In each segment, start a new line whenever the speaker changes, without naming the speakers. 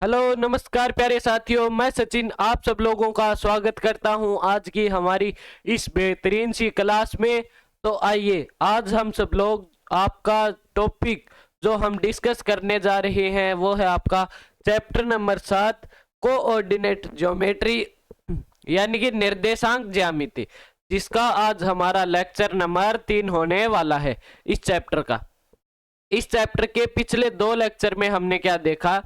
Hello नमस्कार प्यारे साथियों, मैं सचिन आप सब लोगों का स्वागत करता हूं आज की हमारी इस बेहतरीन सी क्लास में। तो आइए आज हम सब लोग आपका टॉपिक जो हम डिस्कस करने जा रहे हैं वो है आपका चैप्टर नंबर 7 कोऑर्डिनेट ज्योमेट्री यानी कि निर्देशांक ज्यामिति, जिसका आज हमारा लेक्चर नंबर 3 होने वाला है। इस चैप्टर का इस चैप्टर के पिछले 2 लेक्चर में हमने क्या देखा।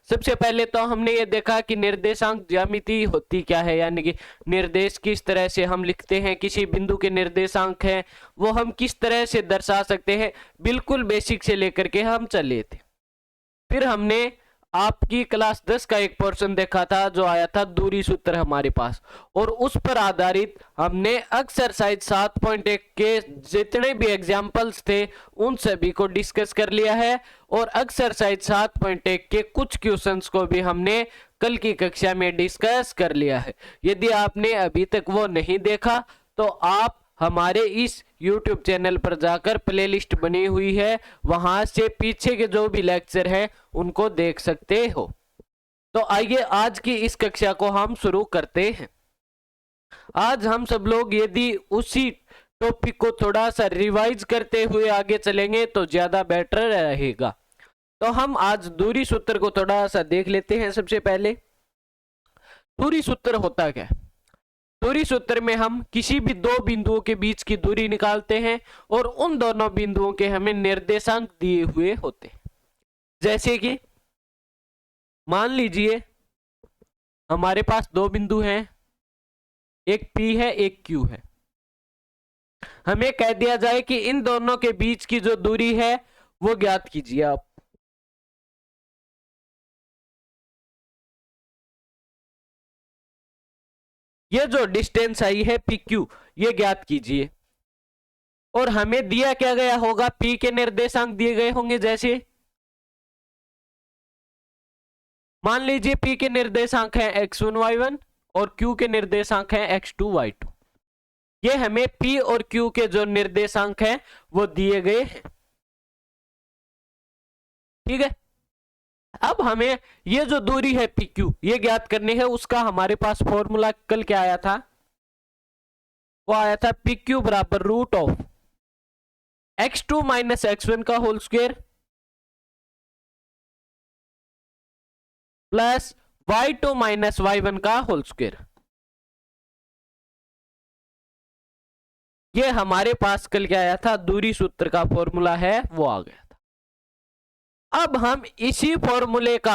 सबसे पहले तो हमने ये देखा कि निर्देशांक ज्यामिति होती क्या है, यानी कि निर्देश किस तरह से हम लिखते हैं, किसी बिंदु के निर्देशांक हैं वो हम किस तरह से दर्शा सकते हैं, बिल्कुल बेसिक से लेकर के हम चले थे। फिर हमने आपकी क्लास 10 का एक पोर्शन देखा था जो आया था दूरी सूत्र हमारे पास, और उस पर आधारित हमने एक्सरसाइज 7.1 के जितने भी एग्जाम्पल्स थे उन सभी को डिस्कस कर लिया है, और एक्सरसाइज 7.1 के कुछ क्वेश्चंस को भी हमने कल की कक्षा में डिस्कस कर लिया है। यदि आपने अभी तक वो नहीं देखा तो आप हमारे इस YouTube चैनल पर जाकर प्लेलिस्ट बनी हुई है, वहां से पीछे के जो भी लेक्चर है उनको देख सकते हो। तो आइए आज की इस कक्षा को हम शुरू करते हैं। आज हम सब लोग यदि उसी टॉपिक को थोड़ा सा रिवाइज करते हुए आगे चलेंगे तो ज्यादा बेटर रहेगा। तो हम आज दूरी सूत्र को थोड़ा सा देख लेते हैं। सबसे पहले दूरी सूत्र होता क्या है। दूरी सूत्र में हम किसी भी दो बिंदुओं के बीच की दूरी निकालते हैं और उन दोनों बिंदुओं के हमें निर्देशांक दिए हुए होते हैं। जैसे कि मान लीजिए हमारे पास दो बिंदु हैं, एक P है एक Q है। हमें कह दिया जाए कि इन दोनों के बीच की जो दूरी है वो ज्ञात कीजिए आप। ये जो डिस्टेंस आई है PQ ये ज्ञात कीजिए, और हमें दिया क्या गया होगा, P के निर्देशांक दिए गए होंगे। जैसे मान लीजिए P के निर्देशांक हैं x1 y1 और Q के निर्देशांक हैं x2 y2। ये हमें P और Q के जो निर्देशांक हैं वो दिए गए हैं, ठीक है। अब हमें ये जो दूरी है PQ ये ज्ञात करनी है। उसका हमारे पास फॉर्मूला कल क्या आया था, वो आया था PQ बराबर root of x2 minus x1 का whole square plus y2 minus y1 का होल स्क्वायर। ये हमारे पास कल क्या आया था, दूरी सूत्र का फॉर्मूला है वो आ गया था। अब हम इसी फॉर्मूले का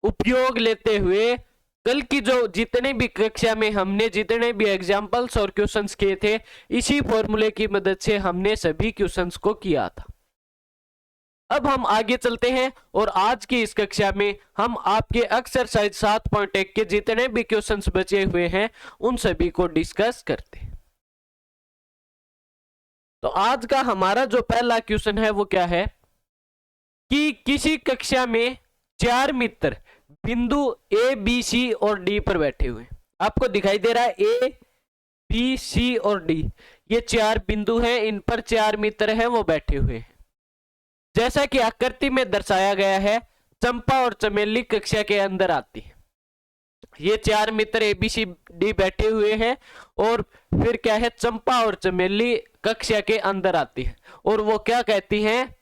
उपयोग लेते हुए कल की जो जितने भी कक्षा में हमने जितने भी एग्जांपल्स और क्वेश्चंस किए थे, इसी फॉर्मूले की मदद से हमने सभी क्वेश्चंस को किया था। अब हम आगे चलते हैं और आज की इस कक्षा में हम आपके एक्सरसाइज 7.1 के जितने भी क्वेश्चंस बचे हुए हैं उन सभी को डिस्कस करते हैं। तो आज का हमारा जो पहला क्वेश्चन है वो क्या है कि किसी कक्षा में 4 मित्र बिंदु A, B, C और D पर बैठे हुए, आपको दिखाई दे रहा है A, B, C और D, ये 4 बिंदु हैं, इन पर 4 मित्र हैं वो बैठे हुए हैं। जैसा कि आकृति में दर्शाया गया है, चंपा और चमेली कक्षा के अंदर आती है। ये 4 मित्र A, B, C, D बैठे हुए हैं और फिर क्या है, चंपा और चमेली कक्षा के अंदर आती है और वो क्या कहती हैं,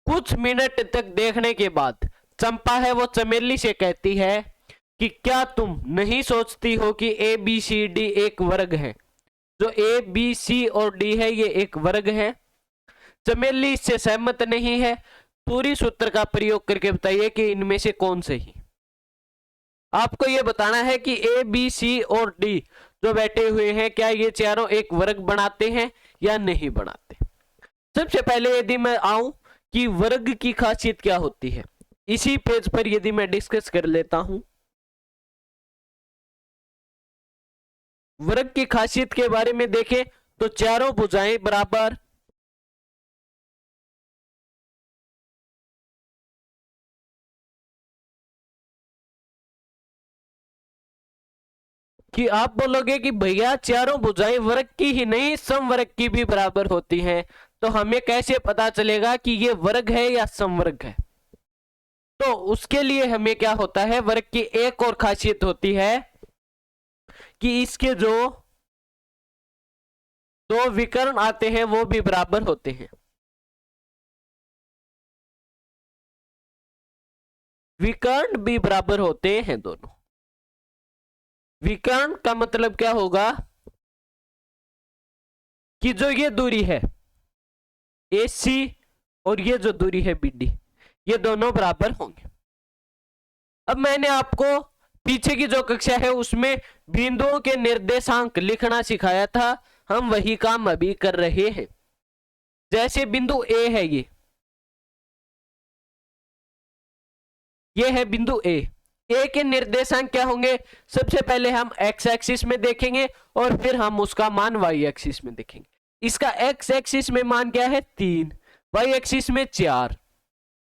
कुछ मिनट तक देखने के बाद चंपा है वो चमेली से कहती है कि क्या तुम नहीं सोचती हो कि A, B, C, D एक वर्ग है। जो A, B, C और D है ये एक वर्ग है। चमेली इससे सहमत नहीं है। दूरी सूत्र का प्रयोग करके बताइए कि इनमें से कौन सही। आपको यह बताना है कि A, B, C और D जो बैठे हुए हैं क्या ये चारों एक वर्ग बनाते हैं या नहीं बनाते। सबसे पहले यदि मैं आऊं कि वर्ग की खासियत क्या होती है, इसी पेज पर यदि मैं डिस्कस कर लेता हूं वर्ग की खासियत के बारे में देखें तो चारों भुजाएं बराबर, कि आप बोलोगे कि भैया चारों भुजाएं वर्ग की ही नहीं समवर्ग की भी बराबर होती हैं, तो हमें कैसे पता चलेगा कि ये वर्ग है या समवर्ग है। तो उसके लिए हमें क्या होता है, वर्ग की एक और खासियत होती है कि इसके जो दो विकर्ण आते हैं वो भी बराबर होते हैं। विकर्ण भी बराबर होते हैं दोनों। विकर्ण का मतलब क्या होगा कि जो ये दूरी है AC और ये जो दूरी है BD, ये दोनों बराबर होंगे। अब मैंने आपको पीछे की जो कक्षा है उसमें बिंदुओं के निर्देशांक लिखना सिखाया था, हम वही काम अभी कर रहे हैं। जैसे बिंदु A है, ये है बिंदु A के निर्देशांक क्या होंगे, सबसे पहले हम x एक्सिस में देखेंगे और फिर हम उसका मान y एक्सिस में देखेंगे। इसका x एक्सिस में मान क्या है 3, y एक्सिस में 4,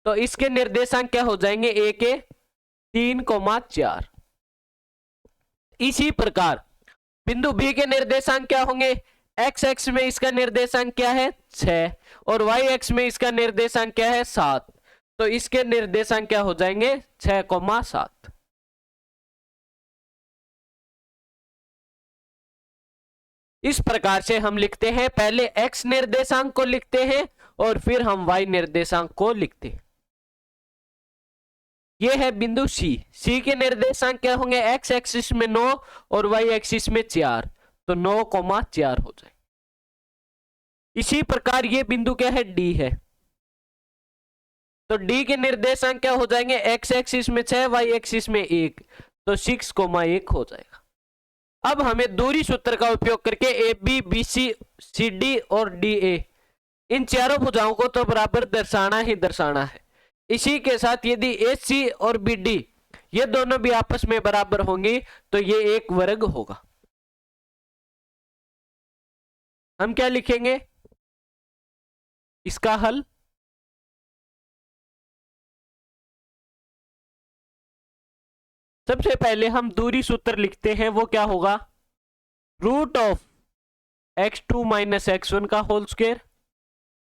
तो इसके निर्देशांक क्या हो जाएंगे A के 3,4। इसी प्रकार बिंदु B के निर्देशांक क्या होंगे, x एक्स में इसका निर्देशांक क्या है 6 और y एक्स में इसका निर्देशांक क्या है 7, तो इसके निर्देशांक क्या हो जाएंगे 6,7। इस प्रकार से हम लिखते हैं, पहले x निर्देशांक को लिखते हैं और फिर हम y निर्देशांक को लिखते हैं। ये है बिंदु C के निर्देशांक क्या होंगे, x एक्सिस में 9 और y एक्सिस में 4, तो 9,4 हो जाए। इसी प्रकार ये बिंदु क्या है D है, तो D के निर्देशांक क्या हो जाएंगे, x एक्सिस में 6 y एक्सिस में 1, तो 6,1 हो जाएगा। अब हमें दूरी सूत्र का उपयोग करके AB BC CD और DA इन चारों भुजाओं को तो बराबर दर्शाना ही दर्शाना है। इसी के साथ यदि AC और BD ये दोनों भी आपस में बराबर होंगी तो ये एक वर्ग होगा। हम क्या लिखेंगे इसका हल, सबसे पहले हम दूरी सूत्र लिखते हैं, वो क्या होगा, root of x2 minus x1 का whole square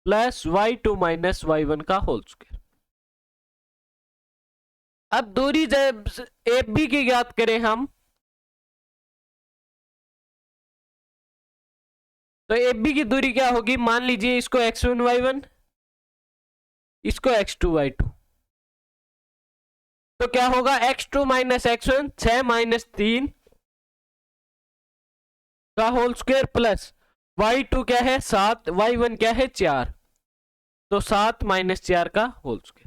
plus y2 minus y1 का होल स्क्वायर। अब दूरी जब AB की ज्ञात करें हम, तो AB की दूरी क्या होगी, मान लीजिए इसको x1 y1, इसको x2 y2, तो क्या होगा x2 माइनस x1 6 माइनस 3 का होल स्क्वायर प्लस y2 क्या है 7, y1 क्या है 4, तो 7 माइनस 4 का होल स्क्वायर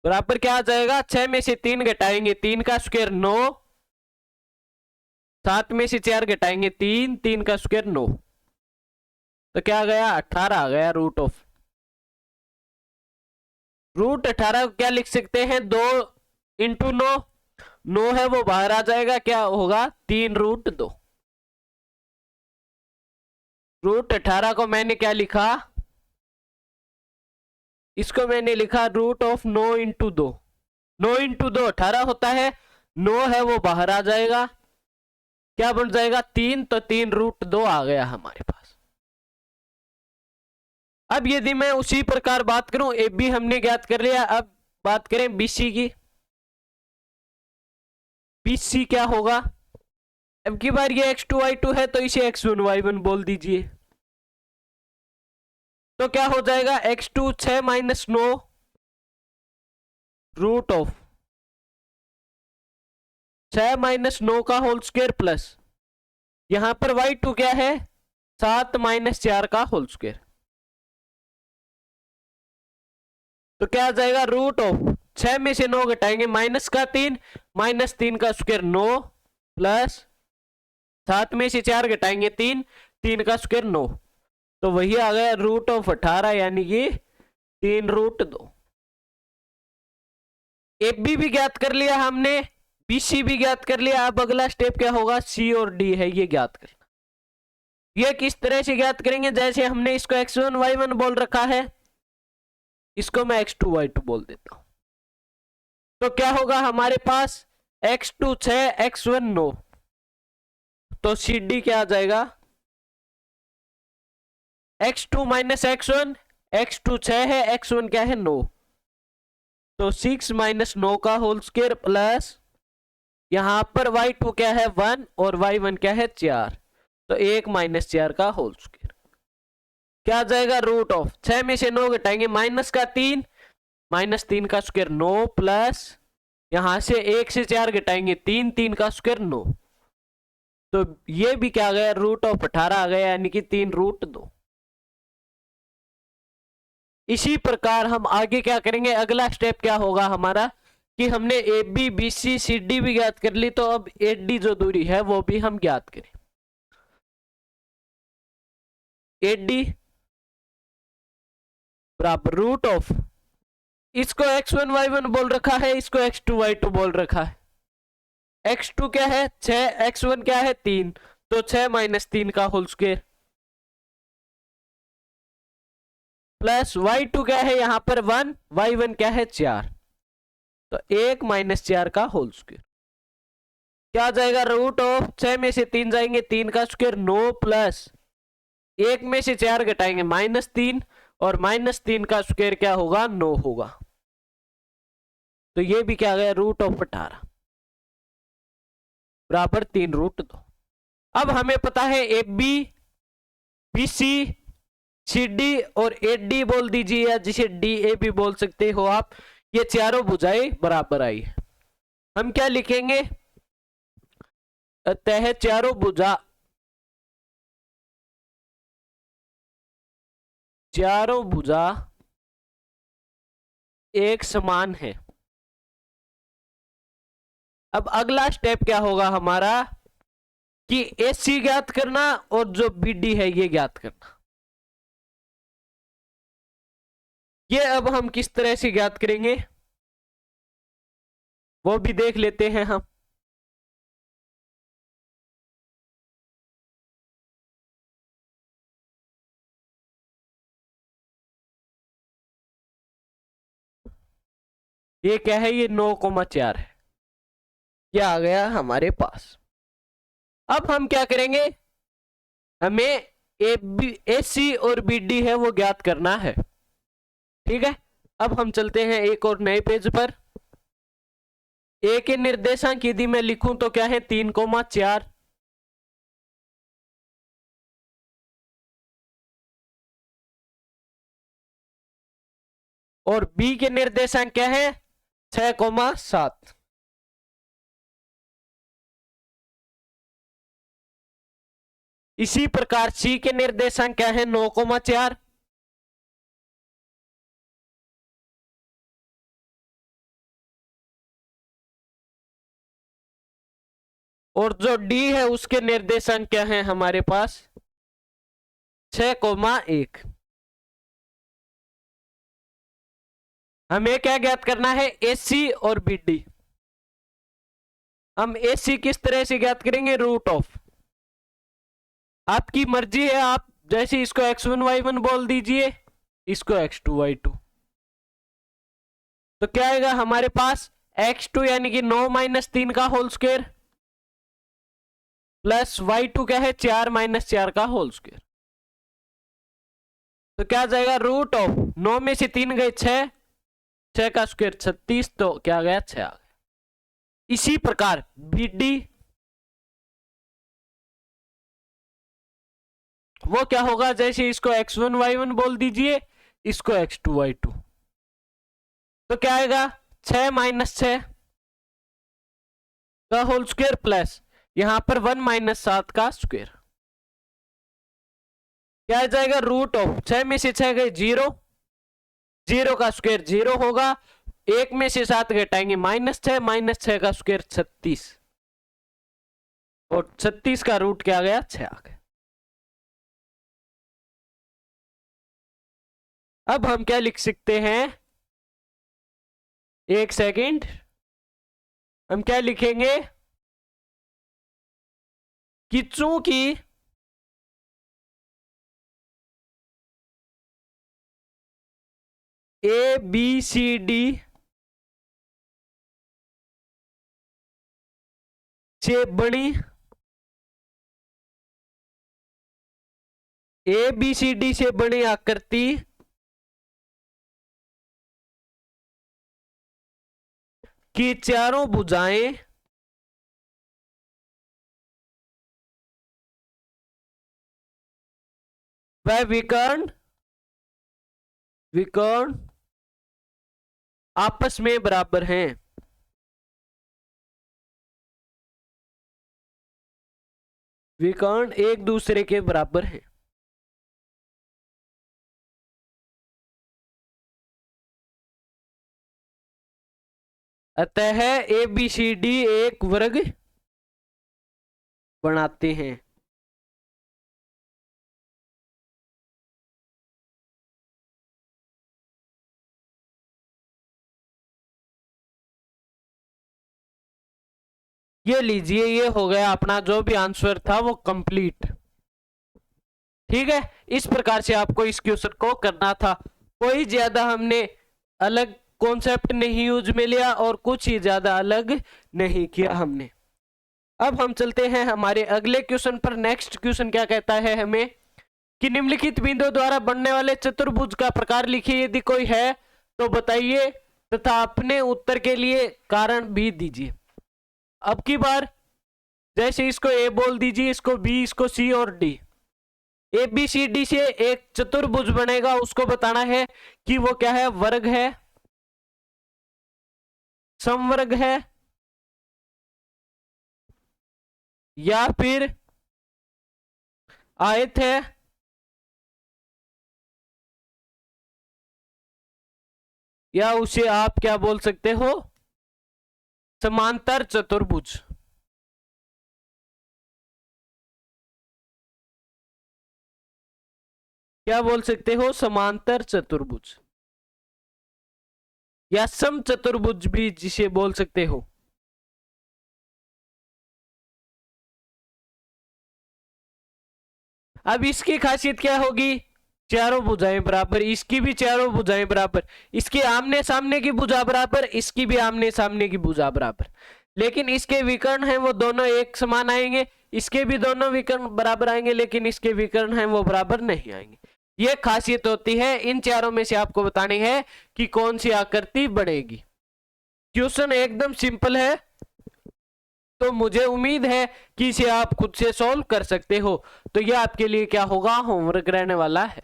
बराबर क्या आ जाएगा, 6 में से 3 घटाएंगे 3 का स्क्वायर 9, 7 में से 4 घटाएंगे 3, 3 का स्क्वायर 9, तो क्या आ गया 18 आ गया। रूट 18 क्या लिख सकते हैं, 2 इंटू 9, 9 है वो बाहर आ जाएगा, क्या होगा 3 रूट 2। रूट 18 को मैंने क्या लिखा, इसको मैंने लिखा रूट ऑफ 9 इंटू 2, 9 इंटू 2 18 होता है, 9 है वो बाहर आ जाएगा, क्या बन जाएगा 3, तो 3 रूट 2 आ गया हमारे पास। अब यदि मैं उसी प्रकार बात करूं, AB हमने ज्ञात कर लिया, अब बात करें BC की। BC क्या होगा, अब की बार ये x2 y2 है तो इसे x1 y1 बोल दीजिए, तो क्या हो जाएगा x2 6 minus 9 root of 6 minus 9 का होल स्क्वायर प्लस यहां पर y2 क्या है 7 माइनस 4 का होल स्क्वायर, तो क्या आ जाएगा रूट ऑफ 6 में से 9 घटाएंगे माइनस का 3, माइनस 3 का स्क्वायर 9 प्लस 7 में से 4 घटाएंगे 3, 3 का स्क्वायर 9, तो वही आ गया रूट ऑफ 18 यानी कि 3 रूट 2। AB भी ज्ञात कर लिया हमने, BC भी ज्ञात कर लिया, अब अगला स्टेप क्या होगा, C और D है ये ज्ञात करना। ये किस तरह से ज्ञात करेंगे, जैसे हमने इसको x1 y1 बोल रखा है, इसको मैं x2 y2 बोल देता हूं, तो क्या होगा हमारे पास x2 6 x1 9, तो CD क्या आ जाएगा x2 माइनस x1, x2 6 है x1 क्या है 9, तो 6 माइनस 9 का होल स्क्वायर प्लस यहां पर y2 क्या है 1 और y1 क्या है 4, तो 1 माइनस 4 का होल स्क्वायर। क्या आ जाएगा रूट ऑफ 6 में से 9 घटाएंगे माइनस का 3, माइनस 3 का स्क्वायर 9 प्लस यहां से 1 से 4 घटाएंगे 3, 3 का स्क्वायर 9, तो ये भी क्या आ गया रूट ऑफ 18 आ गया, यानी कि 3√2। इसी प्रकार हम आगे क्या करेंगे, अगला स्टेप क्या होगा हमारा कि हमने A B B C C D भी ज्ञात कर ली, तो अब ए डी जो दूरी है वो भी हम ज्ञात करें। ए डी बराबर रूट ऑफ, इसको x1 y1 बोल रखा है, इसको x2 y2 बोल रखा है। x2 क्या है 6, x1 क्या है 3, तो 6 माइनस 3 का होल स्क्वायर प्लस y2 क्या है यहां पर 1, y1 क्या है 4, तो 1 माइनस 4 का होल स्क्वायर। क्या आ जाएगा रूट ऑफ 6 में से 3 जाएंगे 3 का स्क्वायर 9 प्लस 1 में से 4 घटाएंगे -3, और -3 का स्क्वायर क्या होगा 9 होगा, तो ये भी क्या आ गया रूट ऑफ 18 बराबर 3√2। अब हमें पता है A B B C C D और ए डी बोल दीजिए, या जिसे डी ए भी बोल सकते हो आप, ये चारों भुजाएं बराबर आई। हम क्या लिखेंगे, अतः चारों भुजा एक समान है। अब अगला स्टेप क्या होगा हमारा कि ए सी ज्ञात करना और जो बी डी है ये ज्ञात करना। ये अब हम किस तरह से ज्ञात करेंगे वो भी देख लेते हैं हम। ये क्या है, ये 9,4 है, ये आ गया हमारे पास। अब हम क्या करेंगे, हमें ए सी और बी डी है वो ज्ञात करना है, ठीक है। अब हम चलते हैं एक और नए पेज पर। ए के निर्देशांक यदि मैं लिखूं तो क्या है 3,4, और बी के निर्देशांक क्या है 6,7। इसी प्रकार सी के निर्देशांक क्या है 9,4, और जो डी है उसके निर्देशांक क्या है हमारे पास 6,1। हमें क्या ज्ञात करना है ए सी और बी डी। हम ए सी किस तरह से ज्ञात करेंगे, रूट ऑफ, आपकी मर्जी है, आप जैसे इसको x1 y1 बोल दीजिए, इसको x2 y2, तो क्या आएगा हमारे पास x2 यानी कि 9 माइनस 3 का होल स्क्वायर प्लस y2 क्या है 4 माइनस 4 का होल स्क्वायर, तो क्या आ जाएगा रूट ऑफ 9 में से 3 गए 6, 6 का स्क्वायर 36, तो क्या आ गया 6 आ गया। इसी प्रकार बी डी वो क्या होगा, जैसे इसको x1 y1 बोल दीजिए, इसको x2 y2, तो क्या आएगा 6 माइनस 6 का होल स्क्वायर प्लस यहां पर 1 माइनस 7 का स्क्वायर, क्या आ जाएगा रूट ऑफ 6 में से 6 गए 0, 0 का स्क्वायर 0 होगा, 1 में से 7 घटाएंगे -6, -6 का स्क्वायर 36, और 36 का रूट क्या आ गया 6 आ गया। अब हम क्या लिख सकते हैं, एक सेकंड, हम क्या लिखेंगे कि चूंकि ए बी सी डी से बड़ी, ए बी सी डी से बड़ी आकृति कि चारों भुजाएं वह विकर्ण आपस में बराबर हैं। विकर्ण एक दूसरे के बराबर हैं। अतः ए बी सी डी एक वर्ग बनाते हैं। ये लीजिए, ये हो गया अपना जो भी आंसर था वो कंप्लीट। ठीक है, इस प्रकार से आपको इस क्वेश्चन को करना था। कोई ज्यादा हमने अलग कॉन्सेप्ट नहीं यूज में लिया और कुछ ही ज्यादा अलग नहीं किया हमने। अब हम चलते हैं हमारे अगले क्वेश्चन पर। नेक्स्ट क्वेश्चन क्या कहता है हमें कि निम्नलिखित बिंदुओं द्वारा बनने वाले चतुर्भुज का प्रकार लिखिए, यदि कोई है तो बताइए तथा अपने उत्तर के लिए कारण भी दीजिए। अब की बार जैसे इसको ए बोल दीजिए, इसको बी, इसको सी और D. A B C D से एक चतुर्भुज बनेगा, उसको बताना है कि वो क्या है, वर्ग है, समवर्ग है या फिर आयत है या उसे आप क्या बोल सकते हो, समांतर चतुर्भुज। क्या बोल सकते हो, समांतर चतुर्भुज या सम चतुर्भुज भी जिसे बोल सकते हो। अब इसकी खासियत क्या होगी, चारों भुजाएं बराबर, इसकी भी चारों भुजाएं बराबर, इसकी आमने सामने की भुजा बराबर, इसकी भी आमने सामने की भुजा बराबर। लेकिन इसके विकर्ण हैं वो दोनों एक समान आएंगे, इसके भी दोनों विकर्ण बराबर आएंगे, लेकिन इसके विकर्ण हैं वो बराबर नहीं आएंगे। ये खासियत होती है। इन चारों में से आपको बतानी है कि कौन सी आकृति बनेगी। क्वेश्चन एकदम सिंपल है, तो मुझे उम्मीद है कि इसे आप खुद से सॉल्व कर सकते हो। तो यह आपके लिए क्या होगा, होमवर्क रहने वाला है।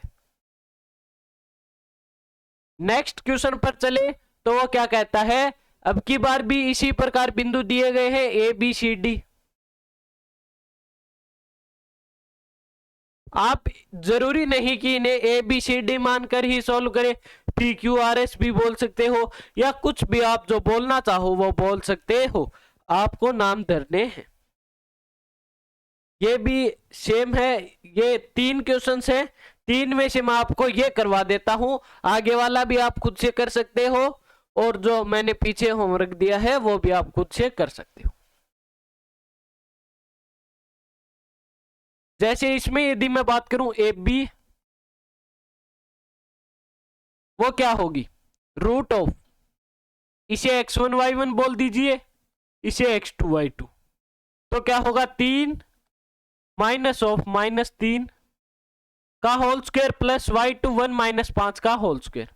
नेक्स्ट क्वेश्चन पर चले तो वो क्या कहता है, अब की बार भी इसी प्रकार बिंदु दिए गए हैं ए बी सी डी। आप जरूरी नहीं कि इन्हें ए बी सी डी मानकर ही सॉल्व करें, पी क्यू आर एस भी बोल सकते हो या कुछ भी आप जो बोलना चाहो वो बोल सकते हो, आपको नाम धरने हैं। ये भी सेम है, ये 3 क्वेश्चंस हैं, 3 में से मैं आपको ये करवा देता हूं, आगे वाला भी आप खुद से कर सकते हो और जो मैंने पीछे होमवर्क दिया है वो भी आप खुद से कर सकते हो। जैसे इसमें यदि मैं बात करूं ए बी, वो क्या होगी, रूट ऑफ, इसे x1 y1 बोल दीजिए, इसे x2 y2, तो क्या होगा 3 माइनस ऑफ -3 का whole square plus y2 1 minus 5 का होल स्क्वायर।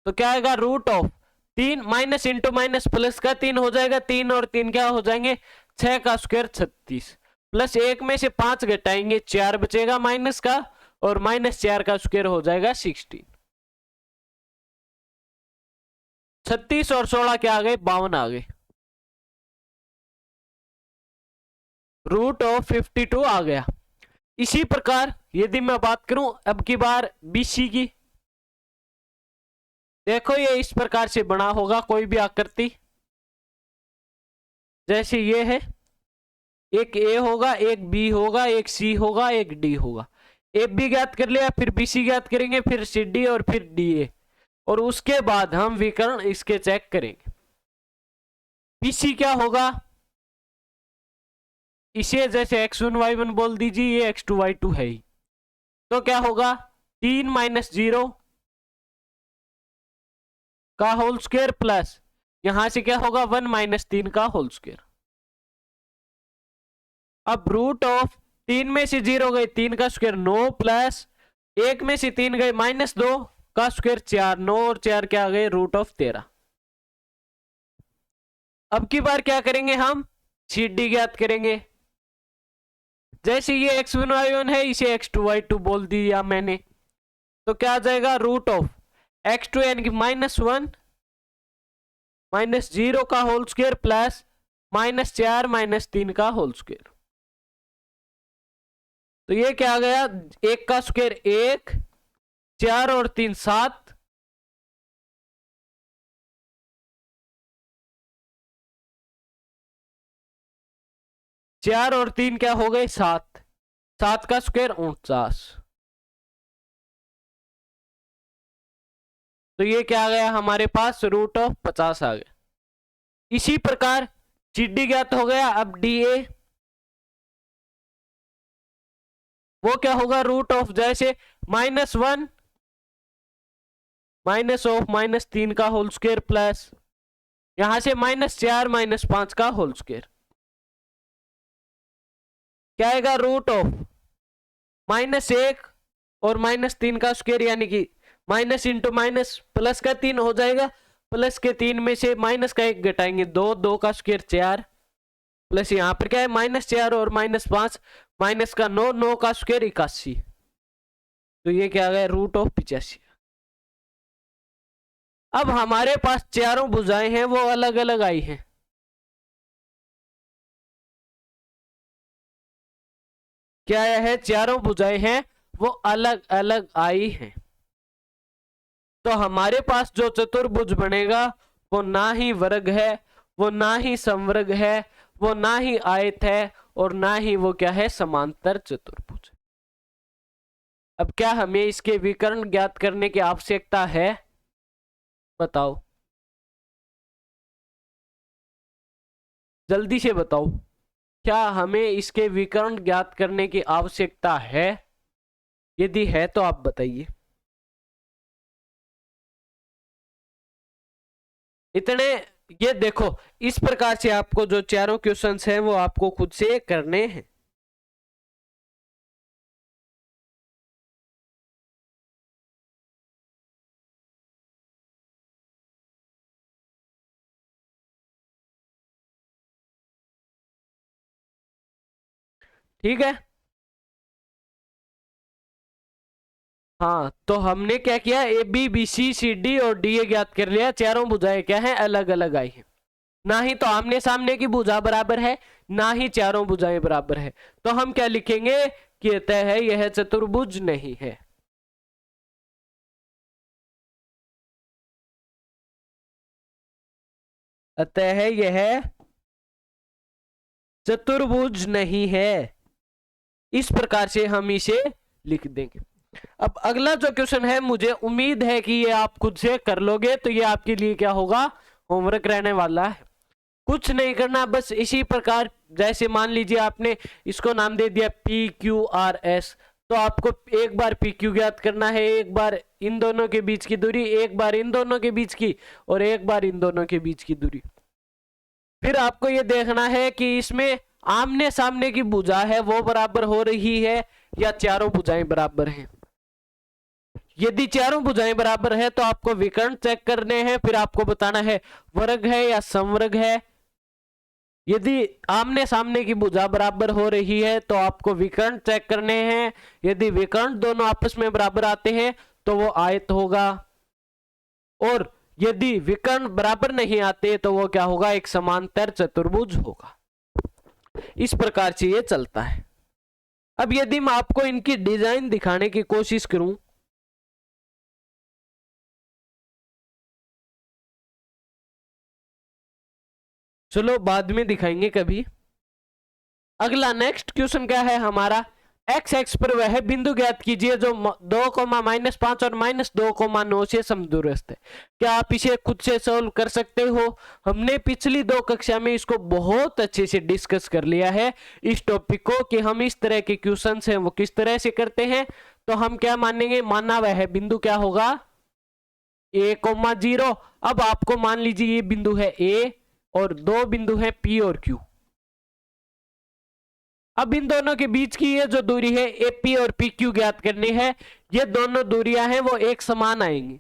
तो क्या आएगा, root of 3 minus into minus plus का 3 हो जाएगा, 3 और 3 क्या हो जाएंगे, 6 का स्क्वायर 36 प्लस 1 में से 5 घटाएंगे 4 बचेगा माइनस का, और -4 का स्क्वायर हो जाएगा 16। 36 और 16 क्या आ गए, 52 आ गए। रूट ऑफ 52 आ गया। इसी प्रकार यदि मैं बात करूं अब की बार BC की, देखो ये इस प्रकार से बना होगा कोई भी आकृति, जैसे ये है, एक A होगा, एक B होगा, एक C होगा, एक D होगा। AB ज्ञात कर लिया, फिर BC ज्ञात करेंगे, फिर CD और फिर DA, और उसके बाद हम विकर्ण इसके चेक करेंगे। BC क्या होगा, इसे जैसे x1 y1 बोल दीजिए, ये x2 y2 है ही, तो क्या होगा 3 माइनस 0 का होल स्क्वायर प्लस यहां से क्या होगा 1 माइनस 3 का होल स्क्वायर। अब रूट ऑफ 3 में से 0 गए 3 का स्क्वायर 9 प्लस 1 में से 3 गए -2 का स्क्वायर 4, 9 और 4 क्या आ गए, रूट ऑफ 13। अब की बार क्या करेंगे, हम CD ज्ञात करेंगे। जैसे ये x1 y1 है, इसे x2 y2 बोल दिया मैंने, तो क्या आ जाएगा, रूट ऑफ x2 यानी कि -1 -0 का होल स्क्वायर प्लस -4 -3 का होल स्क्वायर। तो ये क्या आ गया, 1 का स्क्वायर 1, 4 और 3 7, 4 और 3 क्या हो गए 7, 7 का स्क्वायर 49। तो ये क्या आ गया हमारे पास, रूट ऑफ 50 आ गया। इसी प्रकार CD ज्ञात हो गया। अब DA वो क्या होगा, रूट ऑफ जैसे -1 माइनस ऑफ -3 का होल स्क्वायर प्लस यहां से -4 -5 का होल स्क्वायर, क्या आएगा, रूट ऑफ -1 और -3 का स्क्वायर, यानी कि माइनस इंटू माइनस प्लस का 3 हो जाएगा, प्लस के 3 में से माइनस का 1 घटाएंगे 2, 2 का स्क्वायर 4, प्लस यहां पर क्या है -4 और -5, माइनस का 9, 9 का स्क्वायर 81। तो ये क्या आ गया, रूट ऑफ 85। अब हमारे पास चारों भुजाएं हैं वो अलग अलग आई हैं। क्या है, चारों भुजाएं हैं वो अलग अलग आई हैं। तो हमारे पास जो चतुर्भुज बनेगा वो ना ही वर्ग है, वो ना ही समवर्ग है, वो ना ही आयत है, और ना ही वो क्या है, समांतर चतुर्भुज। अब क्या हमें इसके विकर्ण ज्ञात करने की आवश्यकता है, बताओ जल्दी से बताओ, क्या हमें इसके विकर्ण ज्ञात करने की आवश्यकता है? यदि है तो आप बताइए। इतने, ये देखो इस प्रकार से आपको जो चारों क्वेश्चंस हैं वो आपको खुद से करने हैं। ठीक है, हाँ तो हमने क्या किया, ABBCCD और DA ज्ञात कर लिया। चारों भुजाएं क्या है, अलग अलग आई हैं। ना ही तो आमने सामने की भुजा बराबर है, ना ही चारों भुजाएं बराबर है। तो हम क्या लिखेंगे कि अतः है यह चतुर्भुज नहीं है। अतः यह चतुर्भुज नहीं है, इस प्रकार से हम इसे लिख देंगे। अब अगला जो क्वेश्चन है, मुझे उम्मीद है कि ये आप खुद से कर लोगे, तो ये आपके लिए क्या होगा, होमवर्क रहने वाला है। कुछ नहीं करना, बस इसी प्रकार जैसे मान लीजिए आपने इसको नाम दे दिया PQRS, तो आपको एक बार PQ ज्ञात करना है, एक बार इन दोनों के बीच की दूरी, एक बार इन दोनों के बीच की, और एक बार इन दोनों के बीच की दूरी। फिर आपको ये देखना है कि इसमें आमने सामने की भुजा है वो बराबर हो रही है या चारों भुजाएं बराबर हैं। यदि चारों भुजाएं बराबर है तो आपको विकर्ण चेक करने हैं, फिर आपको बताना है वर्ग है या समवर्ग है। यदि आमने सामने की भुजा बराबर हो रही है तो आपको विकर्ण चेक करने हैं। यदि विकर्ण दोनों आपस में बराबर आते हैं तो वो आयत होगा, और यदि विकर्ण बराबर नहीं आते तो वो क्या होगा, एक समांतर चतुर्भुज होगा। इस प्रकार से ये चलता है। अब यदि मैं आपको इनकी डिजाइन दिखाने की कोशिश करूं, चलो बाद में दिखाएंगे कभी। अगला नेक्स्ट क्वेश्चन क्या है हमारा, एक्स एक्स पर वह बिंदु ज्ञात कीजिए जो 2,-5 और -2,9 से समदूरस्थ है। क्या आप इसे खुद से सॉल्व कर सकते हो? हमने पिछली 2 कक्षा में इसको बहुत अच्छे से डिस्कस कर लिया है इस टॉपिक को, कि हम इस तरह के क्वेश्चन हैं वो किस तरह से करते हैं। तो हम क्या मानेंगे, माना वह बिंदु क्या होगा, A,0। अब आपको मान लीजिए ये बिंदु है A और 2 बिंदु है P और Q। अब इन दोनों के बीच की ये जो दूरी है AP और PQ ज्ञात करनी है। ये दोनों दूरियां हैं वो एक समान आएंगी।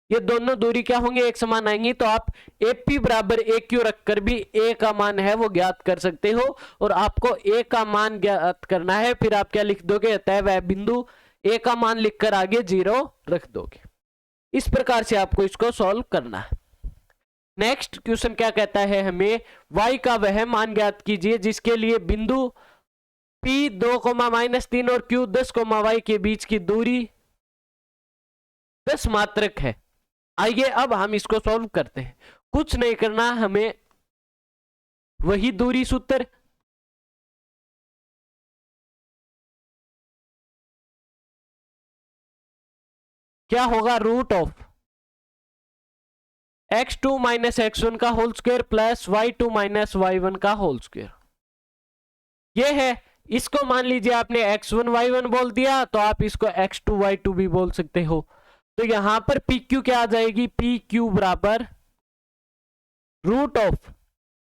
ये दोनों दूरी क्या होंगे, एक समान आएंगी। तो आप AP बराबर AQ रखकर भी A का मान है वो ज्ञात कर सकते हो। और आपको A का मान ज्ञात करना है, फिर आप क्या लिख दोगे, तय वह बिंदु, A का मान लिखकर आगे 0 रख दोगे। इस प्रकार से आपको इसको सॉल्व करना है। नेक्स्ट क्वेश्चन क्या कहता है, हमें y का वह मान ज्ञात कीजिए जिसके लिए बिंदु P 2,-3 और Q 10,y के बीच की दूरी 10 मात्रक है। आइए अब हम इसको सॉल्व करते हैं। कुछ नहीं करना, हमें वही दूरी सूत्र क्या होगा, root of x2 minus x1 का whole square plus y2 minus y1 का होल स्क्वायर। ये है, इसको मान लीजिए आपने x1 y1 बोल दिया तो आप इसको x2 y2 भी बोल सकते हो। तो यहां पर PQ क्या आ जाएगी, PQ बराबर रूट ऑफ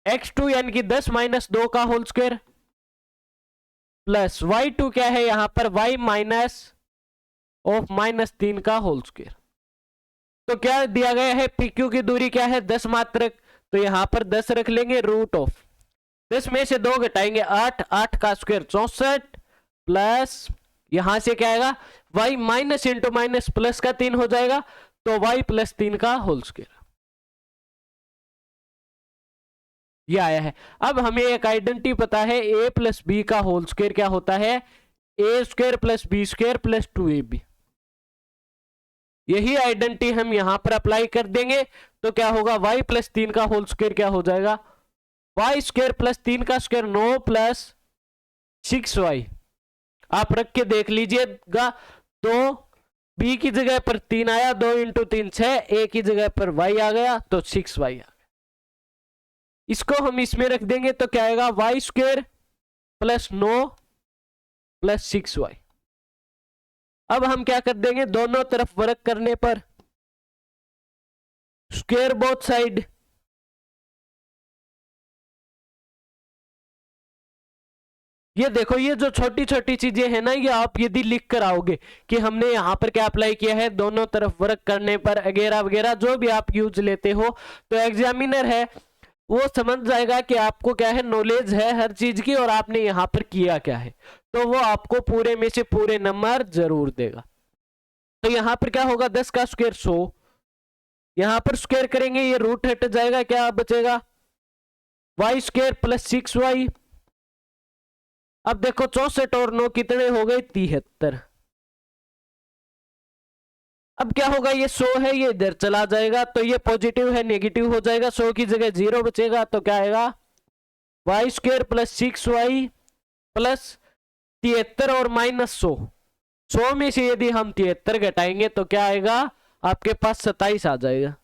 x2 यानी कि 10 माइनस 2 का होल स्क्वायर प्लस y2 क्या है यहां पर y माइनस ऑफ -3 का होल स्क्वायर। तो क्या दिया गया है, PQ की दूरी क्या है, 10 मात्रक। तो यहां पर 10 रख लेंगे, रूट ऑफ 10 में से 2 घटाएंगे 8, 8 का स्क्वायर 64 प्लस यहां से क्या आएगा, y minus into minus plus का 3 हो जाएगा, तो y प्लस 3 का होल स्क्वायर ये आया है। अब हमें एक आइडेंटिटी पता है, a प्लस बी का होल स्क्वायर क्या होता है, a square plus B square plus 2ab। यही आइडेंटिटी हम यहां पर अप्लाई कर देंगे तो क्या होगा, y प्लस 3 का होल स्क्वायर क्या हो जाएगा, y स्क्वायर प्लस 3 का स्क्वायर 9 प्लस 6y। आप रख के देख लीजिएगा, तो b की जगह पर 3 आया, 2 इंटू 3 6, a की जगह पर y आ गया तो 6y आ गया। इसको हम इसमें रख देंगे तो क्या आएगा, y square plus 9 plus 6y। अब हम क्या कर देंगे, दोनों तरफ वर्क करने पर स्क्वायर बोथ साइड, ये देखो ये जो छोटी छोटी चीजें हैं ना, ये आप यदि लिख कर आओगे कि हमने यहां पर क्या अप्लाई किया है, दोनों तरफ वर्क करने पर वगैरह वगैरह जो भी आप यूज लेते हो, तो एग्जामिनर है वो समझ जाएगा कि आपको क्या है, नॉलेज है हर चीज की और आपने यहां पर किया क्या है, तो वो आपको पूरे में से पूरे नंबर जरूर देगा। तो यहां पर क्या होगा, 10 का स्क्वायर 100, यहां पर स्क्वायर करेंगे ये रूट हट जाएगा, क्या बचेगा, y स्क्वायर प्लस 6y। अब देखो 64 और 9 कितने हो गए, 73। अब क्या होगा, ये 100 है ये इधर चला जाएगा, तो ये पॉजिटिव है नेगेटिव हो जाएगा, 100 की जगह 0 बचेगा, तो क्या आएगा, y square plus 6y plus 73 और माइनस 100। 100 में से यदि हम 73 घटाएंगे तो क्या आएगा, आपके पास 27 आ जाएगा,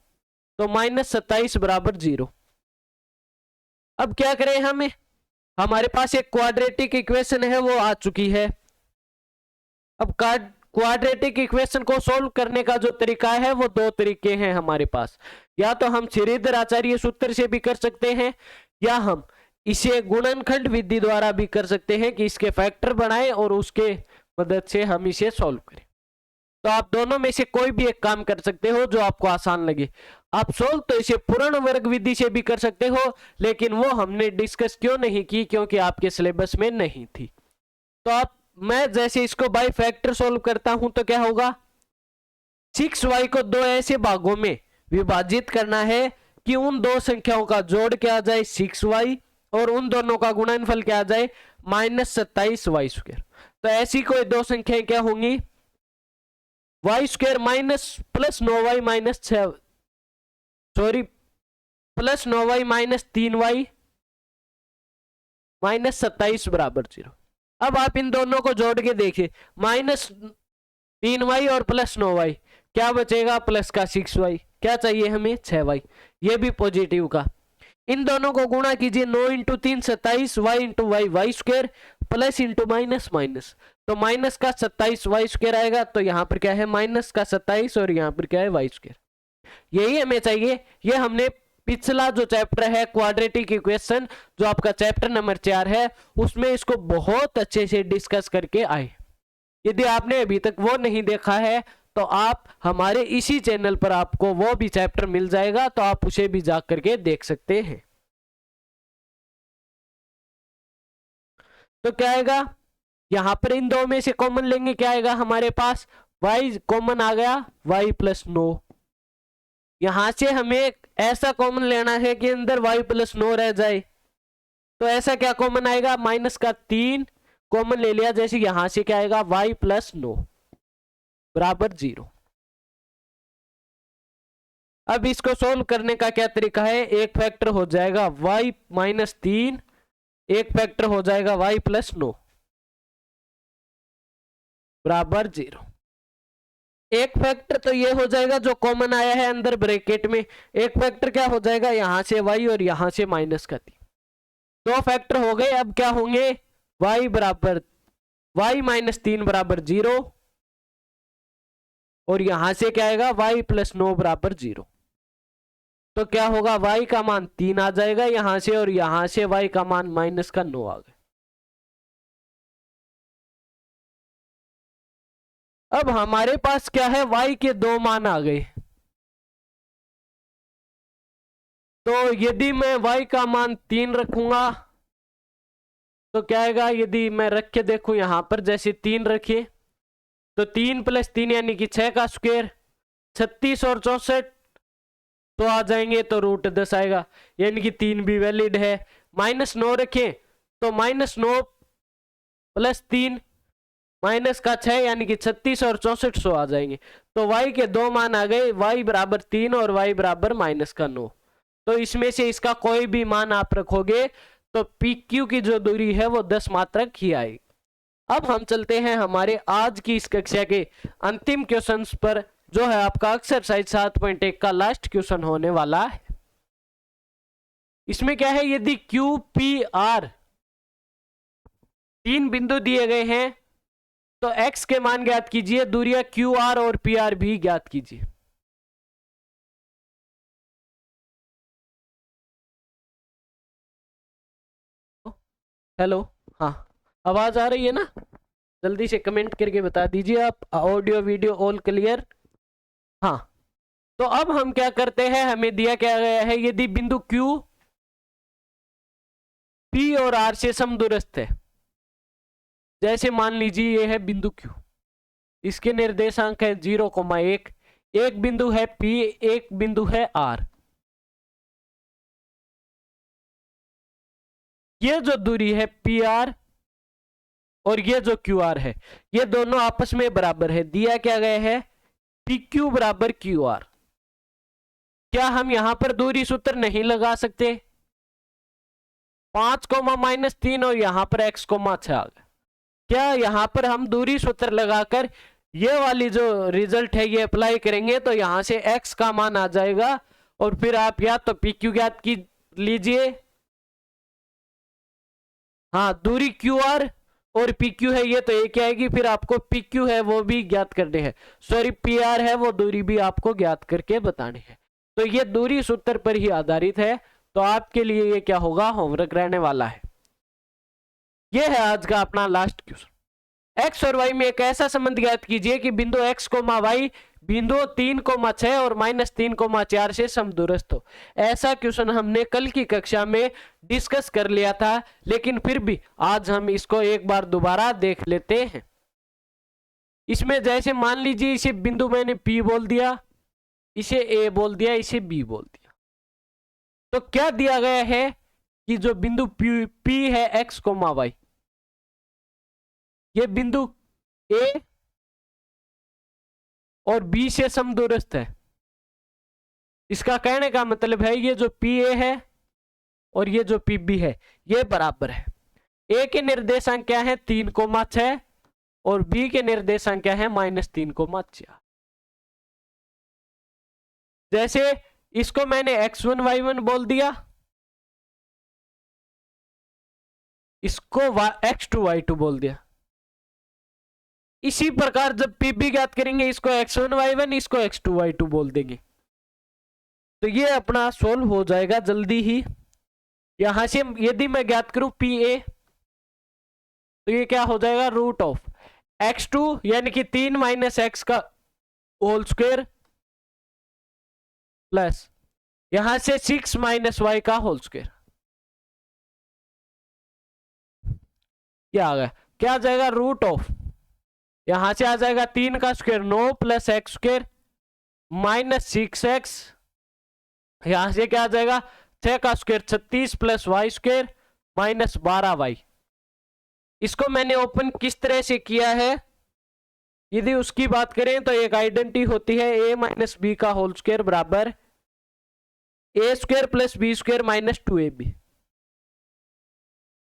तो -27 बराबर 0। अब क्या करें, हमें हमारे पास एक क्वाड्रेटिक इक्वेशन है वो आ चुकी है। अब क्वाड्रेटिक इक्वेशन को सॉल्व करने का जो तरीका है वो 2 तरीके हैं हमारे पास, या तो हम श्रीधर आचार्य सूत्र से भी कर सकते हैं, या हम इसे गुणनखंड विधि द्वारा भी कर सकते हैं कि इसके फैक्टर बनाएं और उसके मदद से हम इसे सॉल्व करें। तो आप दोनों में से कोई भी एक काम कर सकते हो जो आपको आसान लगे। आप सोल्व तो इसे पूर्ण वर्ग विधि से भी कर सकते हो, लेकिन वो हमने डिस्कस क्यों नहीं की, क्योंकि आपके सिलेबस में नहीं थी। तो आप, मैं जैसे इसको बाय फैक्टर सोल्व करता हूं तो क्या होगा, 6y को 2 ऐसे भागों में विभाजित करना है कि उन 2 संख्याओं का जोड़ क्या आ जाए 6y और उन दोनों का गुणनफल क्या आ जाए -27y स्क्वायर। तो ऐसी कोई 2 संख्याएं क्या होंगी, y square minus plus 9y minus plus 9y minus 3y minus 27 बराबर 0। अब आप इन दोनों को जोड़ के देखिए, -3y और प्लस 9y क्या बचेगा, प्लस का 6y, क्या चाहिए हमें 6y, ये भी पॉजिटिव का। इन दोनों को गुणा कीजिए, 9 into 3 27, y into y y square plus into minus minus, तो माइनस का 27 वाई स्क्वायर आएगा, तो यहाँ पर क्या है माइनस का 27 और यहाँ पर क्या है वाई स्क्वायर। यही हमें चाहिए। ये हमने पिछला जो चैप्टर है क्वाड्रेटिक इक्वेशन, जो आपका चैप्टर नंबर 4 है, उसमें इसको बहुत अच्छे से डिस्कस करके आए। यदि आपने अभी तक वो नहीं देखा है तो आप हमारे इसी चैनल पर आपको वो भी चैप्टर मिल जाएगा, तो आप उसे भी जा करके देख सकते हैं। तो क्या आएगा, यहां पर इन दो में से कॉमन लेंगे, क्या आएगा हमारे पास, y कॉमन आ गया, y+9। यहां से हमें ऐसा कॉमन लेना है कि अंदर y+9 रह जाए, तो ऐसा क्या कॉमन आएगा, -3 कॉमन ले लिया, जैसे यहां से क्या आएगा, y+9 बराबर 0। अब इसको सोल्व करने का क्या तरीका है, एक फैक्टर हो जाएगा y-3, एक फैक्टर हो जाएगा y+9 बराबर 0। एक फैक्टर तो ये हो जाएगा जो कॉमन आया है अंदर ब्रैकेट में, एक फैक्टर क्या हो जाएगा, यहां से y और यहां से -3, दो फैक्टर हो गए। अब क्या होंगे, y -3 बराबर 0, और यहां से क्या आएगा, y+9 बराबर 0। तो क्या होगा, y का मान 3 आ जाएगा यहां से, और यहां से y का मान -9 आ गया। अब हमारे पास क्या है, y के दो मान आ गए। तो यदि मैं y का मान 3 रखूंगा तो क्या आएगा, यदि मैं रख के देखूं यहां पर, जैसे 3 रखिए तो 3 + 3 यानी कि 6 का स्क्वायर, 36 और 64 तो आ जाएंगे, तो √10 आएगा, यानी कि 3 भी वैलिड है। -9 रखें तो -9 + 3 -6 यानी कि 36 और 64 आ जाएंगे। तो y के दो मान आ गए, y बराबर 3 और y बराबर -9। तो इसमें से इसका कोई भी मान आप रखोगे तो PQ की जो दूरी है वो 10 मात्रक ही आएगी। अब हम चलते हैं हमारे आज की इस कक्षा के अंतिम क्वेश्चंस पर, जो है आपका एक्सरसाइज 7.1 का लास्ट क्वेश्चन होने वाला है। इसमें क्या है, यदि QPR 3 बिंदु दिए गए हैं तो x के मान ज्ञात कीजिए, दूरियां QR और PR भी ज्ञात कीजिए। हेलो, हाँ आवाज आ रही है ना, जल्दी से कमेंट करके बता दीजिए आप, ऑडियो वीडियो ऑल क्लियर। हाँ, तो अब हम क्या करते हैं, हमें दिया क्या गया है, यदि बिंदु Q P और R से समदूरस्थ है, जैसे मान लीजिए ये है बिंदु Q, इसके निर्देशांक है 0,1, एक बिंदु है P, एक बिंदु है R। ये जो दूरी है PR और ये जो QR है, ये दोनों आपस में बराबर है। दिया क्या गया है, PQ बराबर QR। क्या हम यहां पर दूरी सूत्र नहीं लगा सकते, 5, -3 और यहां पर x, 6 आ गया। क्या यहां पर हम दूरी सूत्र लगाकर ये वाली जो रिजल्ट है ये अप्लाई करेंगे तो यहां से x का मान आ जाएगा, और फिर आप या तो PQ ज्ञात की लीजिए, हाँ दूरी QR और PQ है ये तो एक आएगी, फिर आपको PQ है वो भी ज्ञात करने हैं, सॉरी PR है वो दूरी भी आपको ज्ञात करके बताने हैं। तो ये दूरी सूत्र पर ही आधारित है, तो आपके लिए ये क्या होगा, होमवर्क रहने वाला है। ये है आज का अपना लास्ट क्वेश्चन। x और y में एक ऐसा संबंध ज्ञात कीजिए कि बिंदु x, y बिंदु 3,6 और -3,4 से समदूरस्थ हो। ऐसा क्वेश्चन हमने कल की कक्षा में डिस्कस कर लिया था, लेकिन फिर भी आज हम इसको एक बार दोबारा देख लेते हैं। इसमें जैसे मान लीजिए इसे बिंदु मैंने P बोल दिया, इसे A बोल दिया, इसे B बोल दिया, तो क्या दिया गया है कि जो बिंदु P है x, y, ये बिंदु A और B से समदूरस्थ है। इसका कहने का मतलब है ये जो PA है और ये जो PB है ये बराबर है। A के निर्देशांक क्या है, 3,6 और B के निर्देशांक क्या है, -3,4। जैसे इसको मैंने x1 y1 बोल दिया, इसको x2 y2 बोल दिया। इसी प्रकार जब PB ज्ञात करेंगे, इसको x1 y1, इसको x2 y2 बोल देंगे, तो ये अपना सोल्व हो जाएगा जल्दी ही। यहां से यदि मैं ज्ञात करूं PA, तो ये क्या हो जाएगा, √x2 यानी कि 3 - x का होल स्क्वायर प्लस यहां से 6 माइनस वाई का होल स्क्वायर। क्या आ गया, क्या आ जाएगा, रूट ऑफ, यहां से आ जाएगा 3 का square 9 plus x square minus 6x, यहां से क्या आ जाएगा 6 का square 36 plus y square minus 12y। इसको मैंने ओपन किस तरह से किया है, यदि उसकी बात करें तो एक आइडेंटिटी होती है a माइनस बी का होल स्क्वायर बराबर A square plus B square minus 2ab।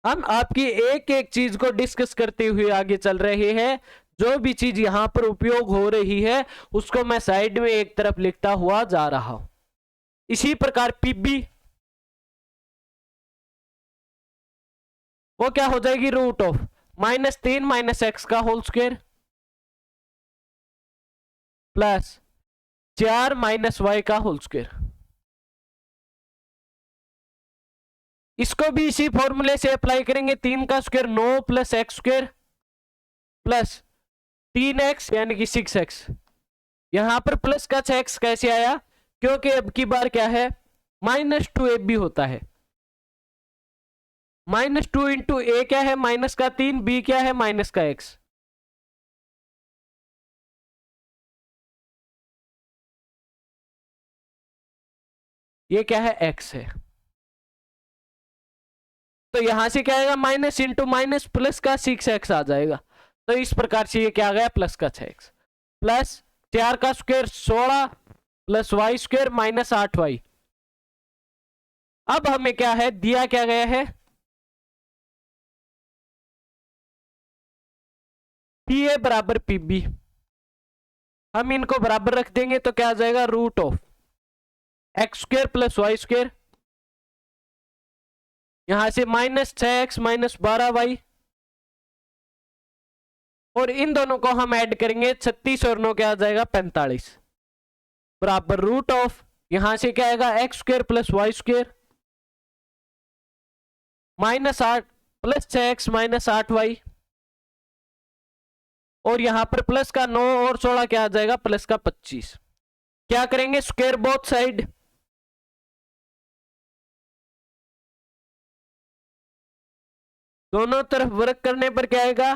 हम आपकी एक एक चीज को डिस्कस करते हुए आगे चल रहे हैं, जो भी चीज यहां पर उपयोग हो रही है उसको मैं साइड में एक तरफ लिखता हुआ जा रहा हूं। इसी प्रकार पीबी वो क्या हो जाएगी, रूट ऑफ -3 माइनस एक्स का whole square plus 4 minus y का होल स्क्वायर। इसको भी इसी फॉर्मूले से अप्लाई करेंगे, 3 का square 9 plus x square plus 3x यानी कि 6x। यहां पर प्लस का 6x कैसे आया, क्योंकि अब की बार क्या है -2ab होता है, -2 इंटू ए क्या है माइनस का 3, बी क्या है माइनस का x। ये क्या है x है, तो यहां से क्या आएगा माइनस इंटू माइनस प्लस का 6x आ जाएगा। तो इस प्रकार से ये क्या आ गया प्लस का 6x प्लस 4 का square 16 plus y square minus 8y। अब हमें क्या है दिया क्या गया है, पी ए बराबर पी बी, हम इनको बराबर रख देंगे तो क्या आ जाएगा root of x square plus y square, यहां से -6x माइनस 12y, और इन दोनों को हम ऐड करेंगे 36 और 9 क्या आ जाएगा 45 बराबर रूट ऑफ, यहां से क्या आएगा x square plus y square -8 plus 6x minus 8y, और यहां पर प्लस का 9 और 16 क्या आ जाएगा प्लस का 25। क्या करेंगे स्क्वायर बोथ साइड, दोनों तरफ वर्क करने पर क्या आएगा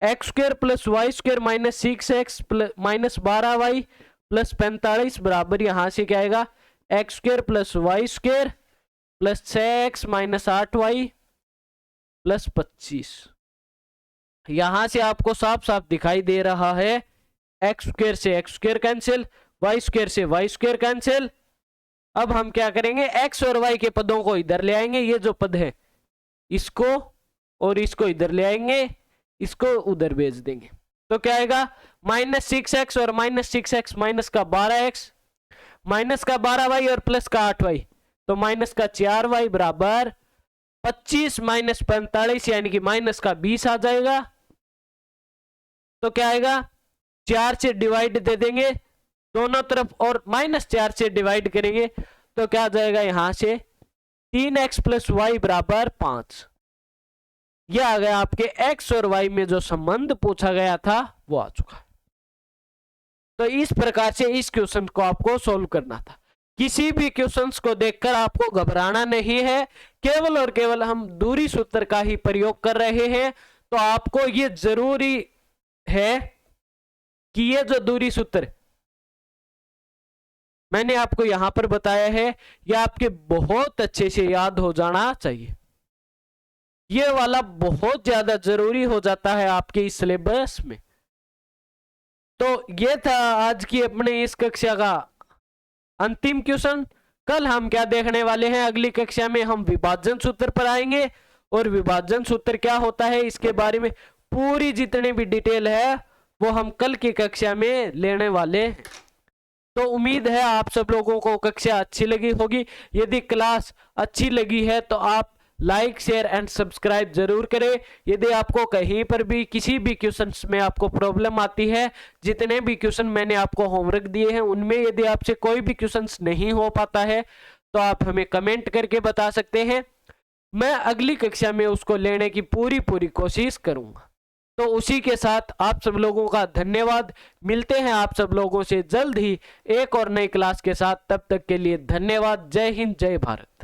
x square plus y square minus 6x minus 12y plus 45 बराबर, यहां से क्या आएगा x square plus y square plus 6x minus 8y plus 25। यहां से आपको साफ साफ दिखाई दे रहा है एक्स स्क्वायर से x square cancel, y square से वाई स्क्वायर कैंसिल। अब हम क्या करेंगे एक्स और वाई के पदों को इधर ले आएंगे, ये जो पद है इसको और इसको इधर ले आएंगे, इसको उधर भेज देंगे, तो क्या आएगा -6x और -6x माइनस का 12x माइनस का 12y और प्लस का 8y, तो माइनस का 4y बराबर 25 माइनस 45 यानी कि माइनस का 20 आ जाएगा। तो क्या आएगा 4 से डिवाइड दे देंगे दोनों तरफ और -4 से डिवाइड करेंगे तो क्या आ जाएगा यहां से 3x प्लस वाई बराबर 5। यह आ गया आपके x और y में जो संबंध पूछा गया था वो आ चुका। तो इस प्रकार से इस क्वेश्चन को आपको सॉल्व करना था। किसी भी क्वेश्चंस को देखकर आपको घबराना नहीं है, केवल और केवल हम दूरी सूत्र का ही प्रयोग कर रहे हैं। तो आपको ये जरूरी है कि ये जो दूरी सूत्र मैंने आपको यहां पर बताया है यह आपके बहुत अच्छे से याद हो जाना चाहिए। ये वाला बहुत ज्यादा जरूरी हो जाता है आपके इस सिलेबस में। तो ये था आज की अपने इस कक्षा का अंतिम क्वेश्चन। कल हम क्या देखने वाले हैं, अगली कक्षा में हम विभाजन सूत्र पर आएंगे और विभाजन सूत्र क्या होता है इसके बारे में पूरी जितनी भी डिटेल है वो हम कल की कक्षा में लेने वाले हैं। तो उम्मीद है आप सब लोगों को कक्षा अच्छी लगी होगी। यदि क्लास अच्छी लगी है तो आप लाइक शेयर एंड सब्सक्राइब जरूर करें। यदि आपको कहीं पर भी किसी भी क्वेश्चंस में आपको प्रॉब्लम आती है, जितने भी क्वेश्चन मैंने आपको होमवर्क दिए हैं उनमें यदि आपसे कोई भी क्वेश्चंस नहीं हो पाता है तो आप हमें कमेंट करके बता सकते हैं। मैं अगली कक्षा में उसको लेने की पूरी कोशिश करूंगा। तो उसी के साथ आप सब लोगों का धन्यवाद। मिलते हैं आप सब लोगों से जल्द ही एक और नई क्लास के साथ। तब तक के लिए धन्यवाद। जय हिंद, जय भारत।